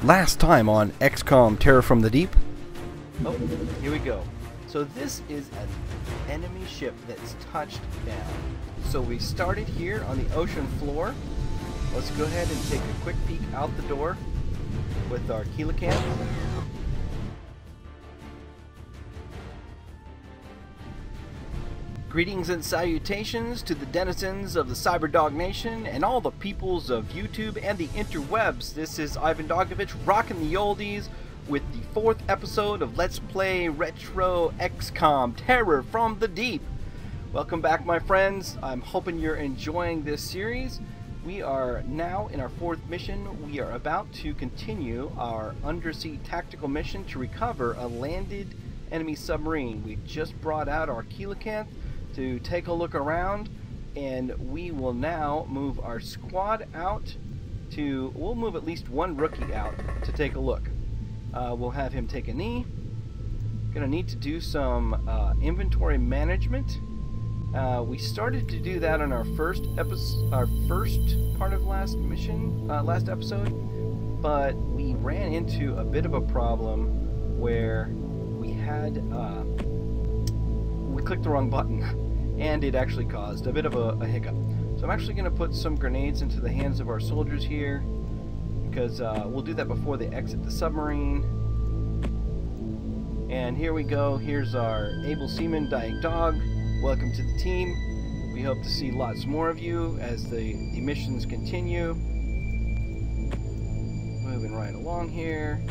Last time on XCOM Terror from the Deep. Oh, here we go. So this is an enemy ship that's touched down. So we started here on the ocean floor. Let's go ahead and take a quick peek out the door with our Keelacam. Greetings and salutations to the denizens of the CyberDog Nation and all the peoples of YouTube and the interwebs. This is IvanDogovich rocking the oldies with the 4th episode of Let's Play Retro XCOM Terror from the Deep. Welcome back, my friends. I'm hoping you're enjoying this series. We are now in our 4th mission. We are about to continue our undersea tactical mission to recover a landed enemy submarine. We've just brought out our Keelacam to take a look around, and we will now move our squad out to, we'll move at least one rookie out to take a look. We'll have him take a knee. Gonna need to do some inventory management. We started to do that on our first episode, our first part of last episode, but we ran into a bit of a problem where we had we clicked the wrong button, and it actually caused a bit of a hiccup. So I'm actually going to put some grenades into the hands of our soldiers here, because we'll do that before they exit the submarine. And here we go. Here's our able seaman, Dying Dog. Welcome to the team. We hope to see lots more of you as the missions continue. Moving right along here.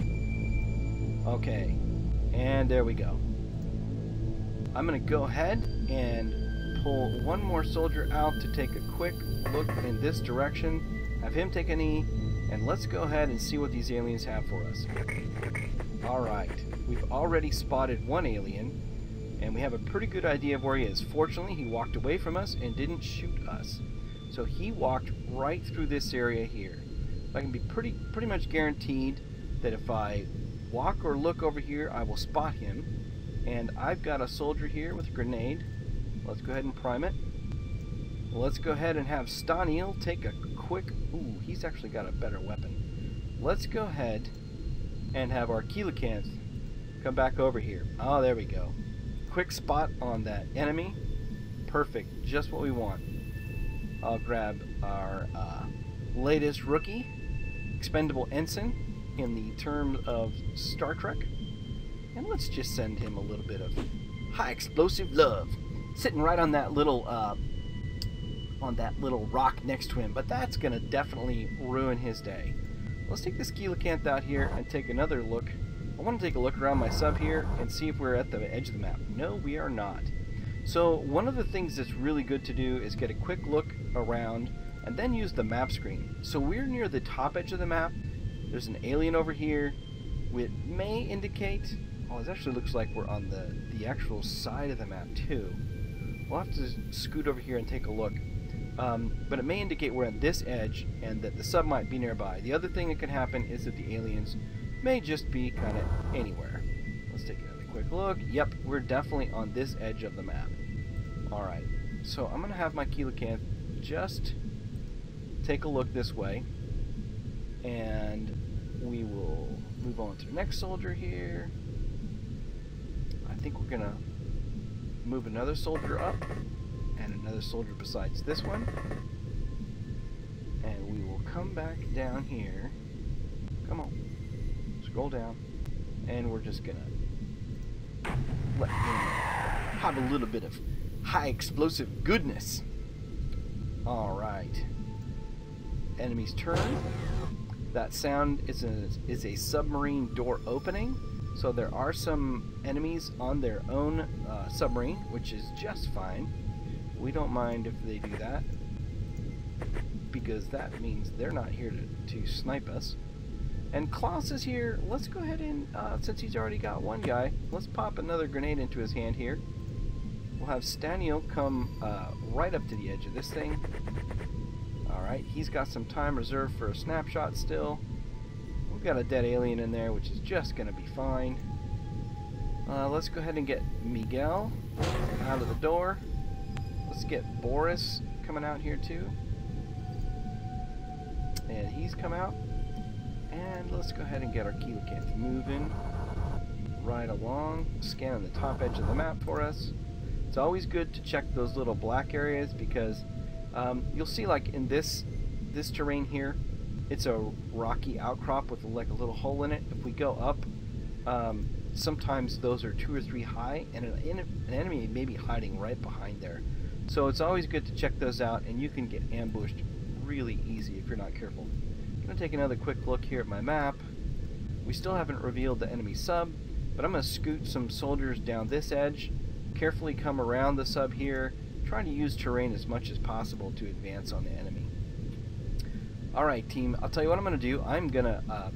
Okay, and there we go. I'm going to go ahead and pull one more soldier out to take a quick look in this direction. Have him take a knee, and let's go ahead and see what these aliens have for us. Alright, we've already spotted one alien, and we have a pretty good idea of where he is. Fortunately, he walked away from us and didn't shoot us. So he walked right through this area here. I can be pretty much guaranteed that if I walk or look over here, I will spot him. And I've got a soldier here with a grenade. Let's go ahead and prime it. Let's go ahead and have Staniel take a quick... Ooh, he's actually got a better weapon. Let's go ahead and have our Keelacam come back over here. Oh, there we go. Quick spot on that enemy. Perfect. Just what we want. I'll grab our latest rookie, expendable ensign in the terms of Star Trek. And let's just send him a little bit of high explosive love. Sitting right on that little rock next to him, but that's gonna definitely ruin his day. Let's take this Keelacam out here and take another look. I want to take a look around my sub here and see if we're at the edge of the map. No, we are not. So one of the things that's really good to do is get a quick look around and then use the map screen. So we're near the top edge of the map. There's an alien over here. It may indicate... Oh, it actually looks like we're on the actual side of the map too. We'll have to scoot over here and take a look. But it may indicate we're at this edge and that the sub might be nearby. The other thing that can happen is that the aliens may just be kind of anywhere. Let's take another quick look. Yep, we're definitely on this edge of the map. Alright, so I'm going to have my Keelacam just take a look this way. And we will move on to the next soldier here. I think we're gonna move another soldier up and another soldier besides this one, and we will come back down here. Come on, scroll down, and we're just gonna let him have a little bit of high explosive goodness. Alright, enemy's turn. That sound is a submarine door opening. So there are some enemies on their own submarine, which is just fine. We don't mind if they do that, because that means they're not here to snipe us. And Klaus is here. Let's go ahead and, since he's already got one guy, let's pop another grenade into his hand here. We'll have Staniel come right up to the edge of this thing. Alright, he's got some time reserved for a snapshot still. We've got a dead alien in there, which is just going to be fine. Let's go ahead and get Miguel out of the door. Let's get Boris coming out here too. And he's come out. And let's go ahead and get our coelacanth moving right along, scanning the top edge of the map for us. It's always good to check those little black areas because you'll see, like in this terrain here, it's a rocky outcrop with like a little hole in it. If we go up, sometimes those are 2 or 3 high, and an enemy may be hiding right behind there. So it's always good to check those out, and you can get ambushed really easy if you're not careful. I'm going to take another quick look here at my map. We still haven't revealed the enemy sub, but I'm going to scoot some soldiers down this edge, carefully come around the sub here, trying to use terrain as much as possible to advance on the enemy. Alright team, I'll tell you what I'm going to do. I'm going to,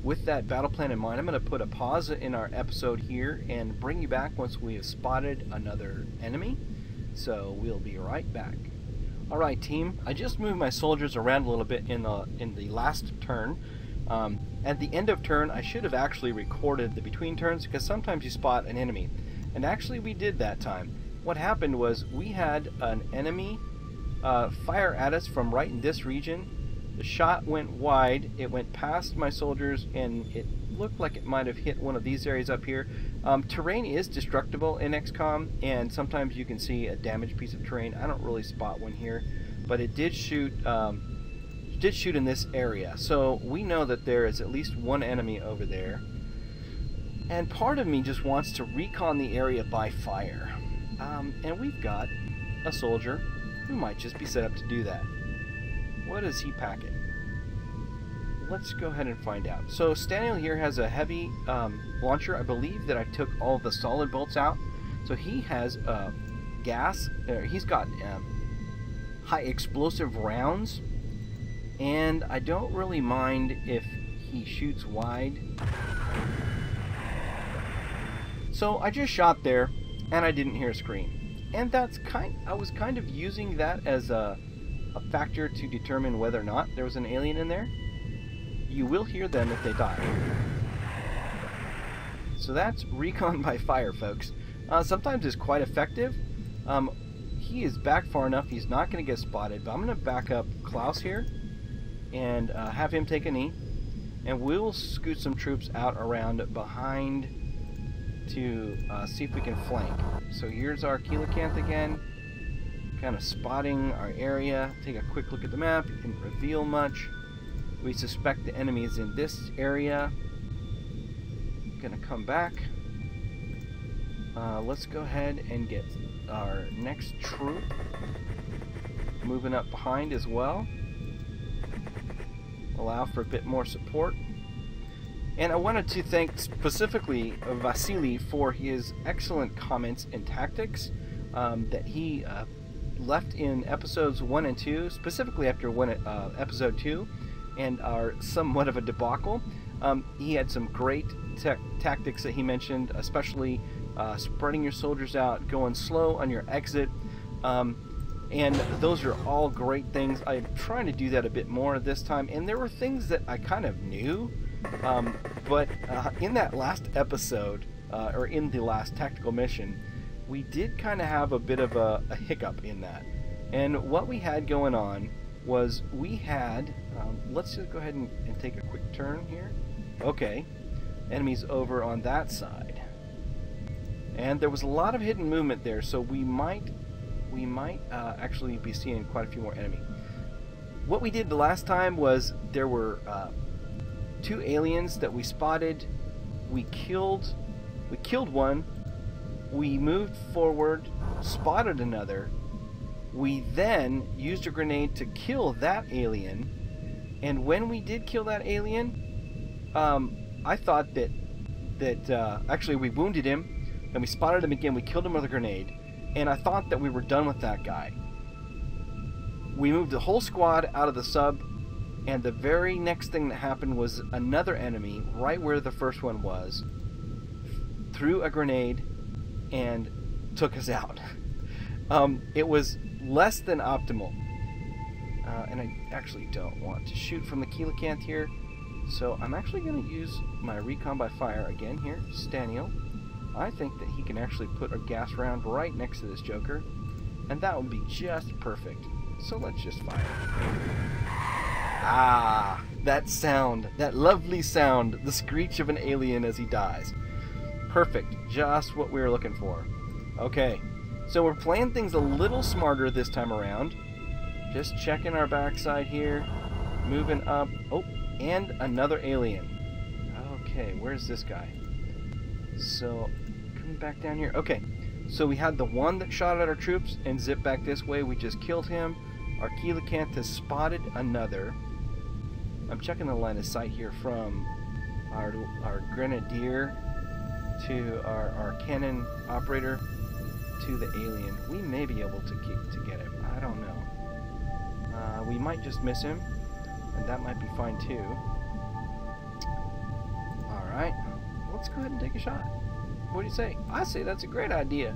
with that battle plan in mind, I'm going to put a pause in our episode here and bring you back once we have spotted another enemy. So we'll be right back. Alright team, I just moved my soldiers around a little bit in the last turn. At the end of turn, I should have actually recorded the between turns because sometimes you spot an enemy. And actually we did that time. What happened was we had an enemy fire at us from right in this region. The shot went wide, it went past my soldiers, and it looked like it might have hit one of these areas up here. Terrain is destructible in XCOM, and sometimes you can see a damaged piece of terrain. I don't really spot one here, but it did shoot in this area. So we know that there is at least one enemy over there. And part of me just wants to recon the area by fire. And we've got a soldier who might just be set up to do that. What is he packing? Let's go ahead and find out. So Staniel here has a heavy launcher. I believe that I took all the solid bolts out. So he has gas. He's got high explosive rounds. And I don't really mind if he shoots wide. So I just shot there, and I didn't hear a scream. And that's I was kind of using that as a factor to determine whether or not there was an alien in there. You will hear them if they die. So that's recon by fire, folks. Sometimes it's quite effective. He is back far enough, he's not going to get spotted, but I'm going to back up Klaus here and have him take a knee. And we'll scoot some troops out around behind to see if we can flank. So here's our coelacanth again, kind of spotting our area. Take a quick look at the map. You can reveal much. We suspect the enemy is in this area. Gonna come back. Let's go ahead and get our next troop moving up behind as well. Allow for a bit more support. And I wanted to thank specifically Vasily for his excellent comments and tactics that he left in episodes 1 and 2, specifically after episode 2, and are somewhat of a debacle. He had some great tactics that he mentioned, especially spreading your soldiers out, going slow on your exit, and those are all great things. I'm trying to do that a bit more this time, and there were things that I kind of knew, but in that last episode, or in the last tactical mission, we did kind of have a bit of a hiccup in that. And what we had going on was we had, let's just go ahead and take a quick turn here. Okay, enemies over on that side. And there was a lot of hidden movement there, so we might actually be seeing quite a few more enemies. What we did the last time was there were 2 aliens that we spotted. We killed one. We moved forward, spotted another. We then used a grenade to kill that alien. And when we did kill that alien, I thought that actually we wounded him, and we spotted him again. We killed him with a grenade, and I thought that we were done with that guy. We moved the whole squad out of the sub, and the very next thing that happened was another enemy right where the first one was threw a grenade and took us out. It was less than optimal, and I actually don't want to shoot from the coelacanth here, so I'm actually going to use my recon by fire again here. Staniel, I think that he can actually put a gas round right next to this joker, and that would be just perfect. So let's just fire. Ah, that sound, that lovely sound, the screech of an alien as he dies. Perfect, just what we were looking for. Okay, so we're playing things a little smarter this time around. Just checking our backside here, moving up. Oh, and another alien. Okay, where's this guy? So, coming back down here. Okay, so we had the one that shot at our troops and zipped back this way. We just killed him. Our coelacanth has spotted another. I'm checking the line of sight here from our grenadier to our cannon operator to the alien. We may be able to get him. I don't know. We might just miss him, and that might be fine too. Alright, let's go ahead and take a shot. What do you say? I say that's a great idea.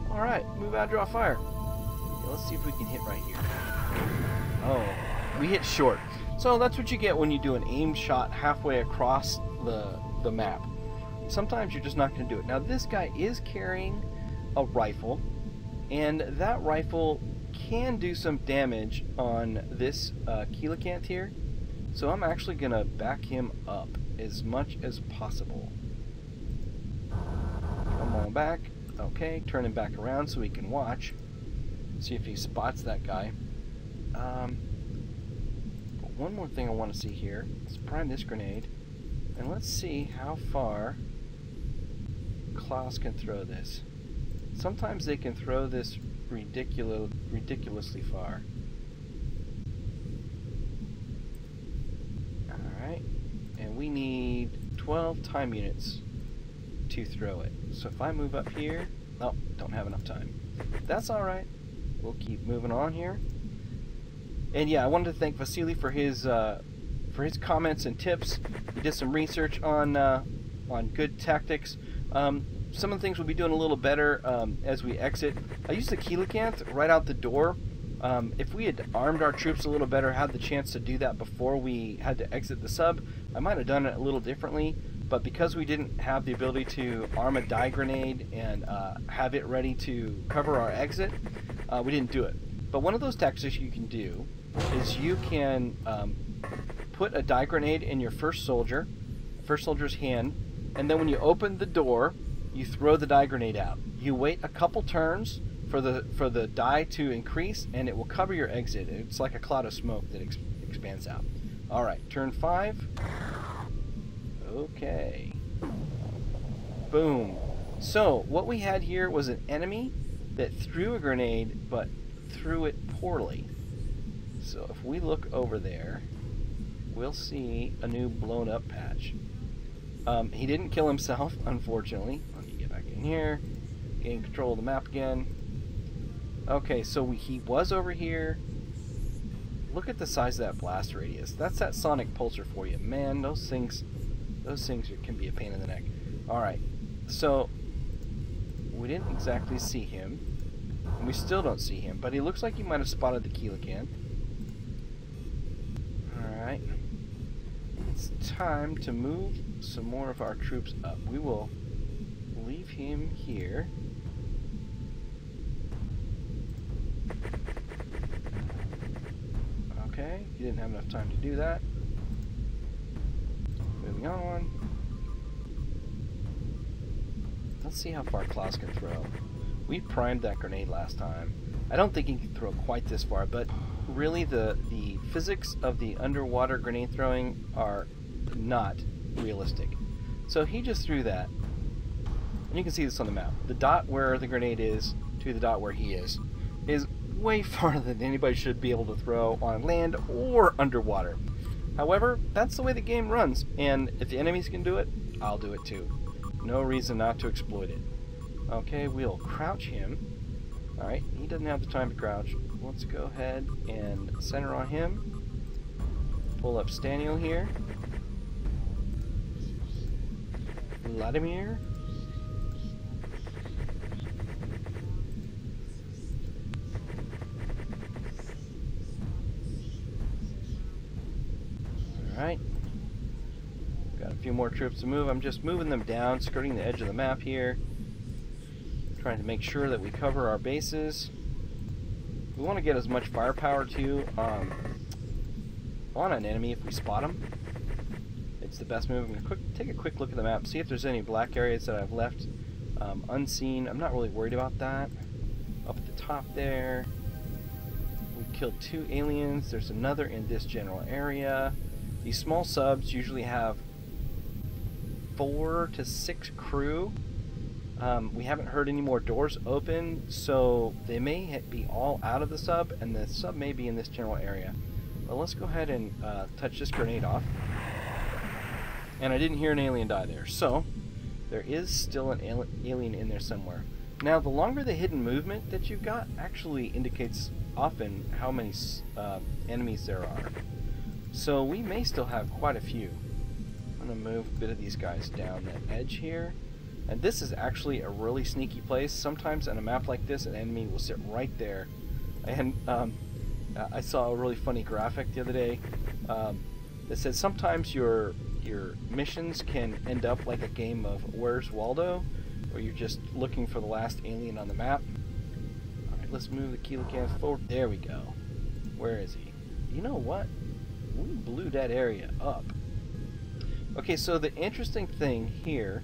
Alright, move out, draw fire. Okay, let's see if we can hit right here. Oh, we hit short. So that's what you get when you do an aim shot halfway across the map. Sometimes you're just not going to do it. Now this guy is carrying a rifle, and that rifle can do some damage on this coelacanth here. So I'm actually going to back him up as much as possible. Come on back. Okay, turn him back around so he can watch. See if he spots that guy. But one more thing I want to see here. Let's prime this grenade. And let's see how far Klaus can throw this. Sometimes they can throw this ridiculously far. Alright. And we need 12 time units to throw it. So if I move up here... Oh, don't have enough time. That's alright. We'll keep moving on here. And yeah, I wanted to thank Vasily for his comments and tips. He did some research on good tactics. Some of the things we'll be doing a little better as we exit. I used the coelacanth right out the door. If we had armed our troops a little better, had the chance to do that before we had to exit the sub, I might have done it a little differently. But because we didn't have the ability to arm a dye grenade and have it ready to cover our exit, we didn't do it. But one of those tactics you can do is you can put a dye grenade in your first soldier's hand, and then when you open the door, you throw the dye grenade out. You wait a couple turns for the dye to increase, and it will cover your exit. It's like a cloud of smoke that expands out. Alright, turn 5. Okay. Boom. So, what we had here was an enemy that threw a grenade, but threw it poorly. So, if we look over there, we'll see a new blown up patch. He didn't kill himself, unfortunately. Let me get back in here, gain control of the map again. Okay, so he was over here. Look at the size of that blast radius. That's that sonic pulsar for you. Man, those things can be a pain in the neck. Alright, so we didn't exactly see him. And we still don't see him, but he looks like he might have spotted the coelacanth. Alright. It's time to move some more of our troops up. We will leave him here. Okay, he didn't have enough time to do that. Moving on. Let's see how far Klaus can throw. We primed that grenade last time. I don't think he can throw quite this far, but really the physics of the underwater grenade throwing are not realistic. So he just threw that. And you can see this on the map. The dot where the grenade is to the dot where he is way farther than anybody should be able to throw on land or underwater. However, that's the way the game runs, and if the enemies can do it, I'll do it too. No reason not to exploit it. Okay, we'll crouch him. Alright, he doesn't have the time to crouch. Let's go ahead and center on him. Pull up Staniel here. Vladimir. Alright. Got a few more troops to move. I'm just moving them down, skirting the edge of the map here. Trying to make sure that we cover our bases. We want to get as much firepower too. on an enemy if we spot them. It's the best move. I'm going to take a quick look at the map, see if there's any black areas that I've left unseen. I'm not really worried about that. Up at the top there, we killed 2 aliens. There's another in this general area. These small subs usually have 4 to 6 crew. We haven't heard any more doors open, so they may be all out of the sub, and the sub may be in this general area. But let's go ahead and touch this grenade off. And I didn't hear an alien die there, so there is still an alien in there somewhere. Now, the longer the hidden movement that you've got actually indicates often how many enemies there are. So we may still have quite a few. I'm going to move a bit of these guys down that edge here. And this is actually a really sneaky place. Sometimes on a map like this, an enemy will sit right there. And I saw a really funny graphic the other day that said sometimes your missions can end up like a game of Where's Waldo, where you're just looking for the last alien on the map. Alright, let's move the kilocams forward. There we go. Where is he? You know what? We blew that area up. Okay, so the interesting thing here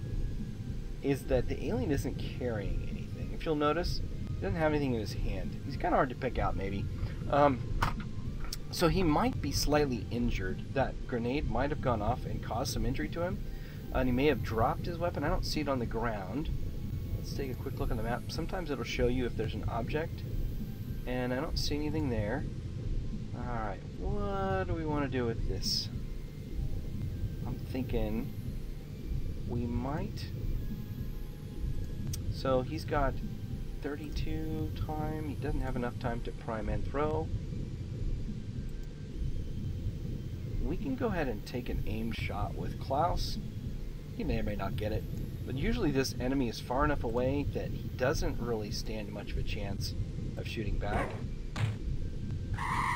is that the alien isn't carrying anything. If you'll notice, he doesn't have anything in his hand. He's kind of hard to pick out, maybe. So he might be slightly injured. That grenade might have gone off and caused some injury to him. And he may have dropped his weapon. I don't see it on the ground. Let's take a quick look on the map. Sometimes it'll show you if there's an object. And I don't see anything there. Alright, what do we want to do with this? I'm thinking we might... So he's got 32 time. He doesn't have enough time to prime and throw. We can go ahead and take an aim shot with Klaus. He may or may not get it, but usually this enemy is far enough away that he doesn't really stand much of a chance of shooting back.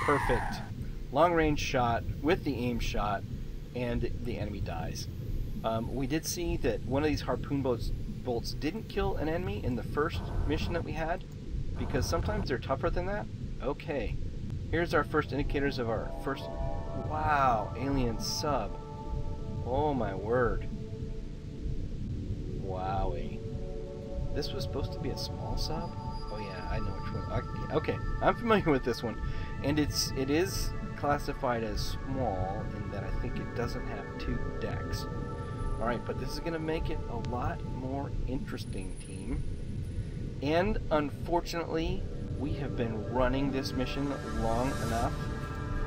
Perfect. Long range shot with the aim shot, and the enemy dies. We did see that one of these harpoon bolts didn't kill an enemy in the first mission that we had, because sometimes they're tougher than that. Okay, here's our first indicators of our first... Wow, alien sub. Oh my word. Wowie. This was supposed to be a small sub? Oh yeah, I know which one. Okay, I'm familiar with this one. And it is classified as small in that I think it doesn't have 2 decks. Alright, but this is going to make it a lot more interesting, team. And unfortunately, we have been running this mission long enough.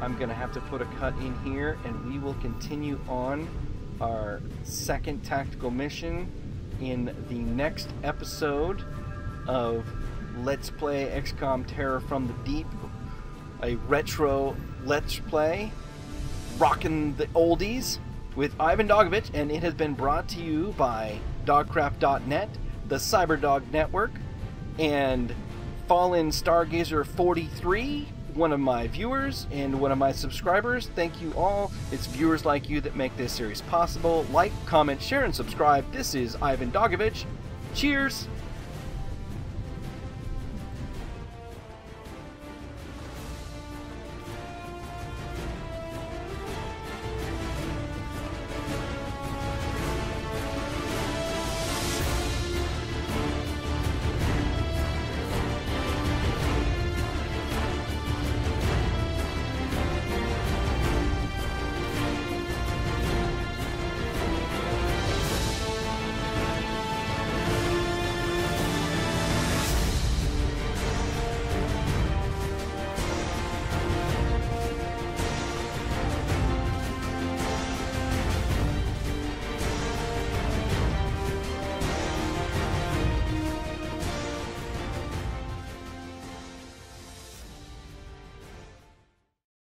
I'm going to have to put a cut in here, and we will continue on our second tactical mission in the next episode of Let's Play XCOM Terror from the Deep, a retro Let's Play, rocking the oldies with IvanDogovich, and it has been brought to you by Dogcraft.net, the CyberDog Network, and Fallen Stargazer 43, one of my viewers and one of my subscribers. Thank you all. It's viewers like you that make this series possible. Like, comment, share, and subscribe. This is IvanDogovich. Cheers!